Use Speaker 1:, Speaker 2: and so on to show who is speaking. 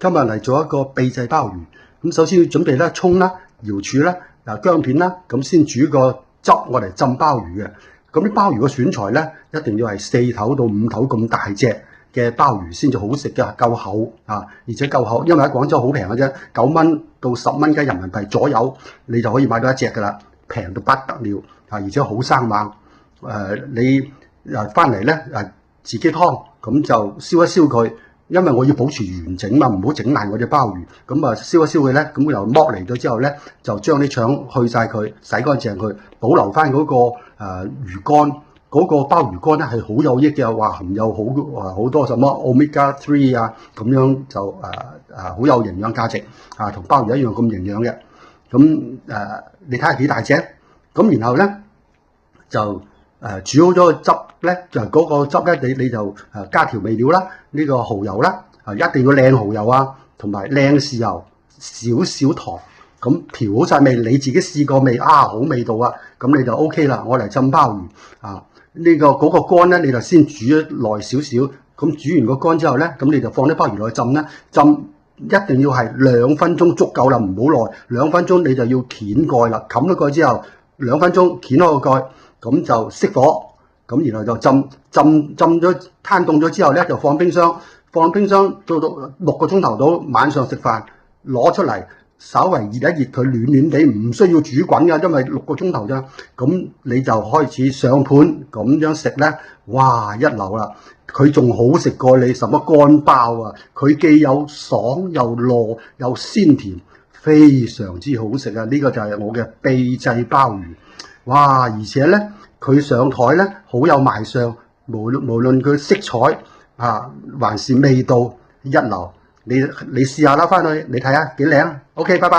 Speaker 1: 今日嚟做一個秘製鮑魚。咁首先要準備咧葱啦、瑤柱啦、薑片啦，咁先煮個汁我嚟浸鮑魚嘅。咁啲鮑魚嘅選材咧，一定要係4頭到5頭咁大隻嘅鮑魚先至好食嘅，夠厚啊，而且夠厚，因為喺廣州好平嘅啫，9蚊到10蚊雞人民幣左右，你就可以買到一隻噶啦，平到不得了啊！而且好生猛。你翻嚟咧自己劏，咁就燒一燒佢，因為我要保持完整嘛，唔好整爛我隻鮑魚。咁燒一燒佢咧，咁又剝嚟咗之後咧，就將啲腸去晒佢，洗乾淨佢，保留翻嗰個魚乾。嗰個鮑魚乾咧係好有益嘅，話含有好多什麼 Omega 3啊，咁樣就好有營養價值啊，同鮑魚一樣咁營養嘅。咁你睇下幾大隻，咁然後咧就煮好咗個汁咧，就嗰個汁咧你就加調味料啦，呢個蠔油啦，一定要靚蠔油啊，同埋靚豉油，少少糖，咁調好晒味，你自己試過味啊，好味道啊，咁你就 OK 啦，我嚟浸鮑魚啊。嗰個乾咧，你就先煮咗耐少少，咁煮完個乾之後咧，咁你就放啲鮑魚落去浸啦。浸一定要係2分鐘足夠啦，唔好耐。2分鐘你就要掀蓋啦，冚咗蓋之後2分鐘掀開個蓋，咁就熄火，咁然後就浸咗攤凍咗之後咧，就放冰箱到6個鐘頭到，晚上食飯攞出嚟。稍為熱一熱佢暖暖地，唔需要煮滾㗎，因為6個鐘頭咋，咁你就開始上盤咁樣食咧，哇一流啦！佢仲好食過你什麼乾鮑啊，佢既有爽又糯又鮮甜，非常之好食啊！呢個就係我嘅秘製鮑魚，哇！而且咧佢上台咧好有賣相，無論佢色彩還是味道一流。你試下啦，翻去你睇下幾靚。OK， 拜拜。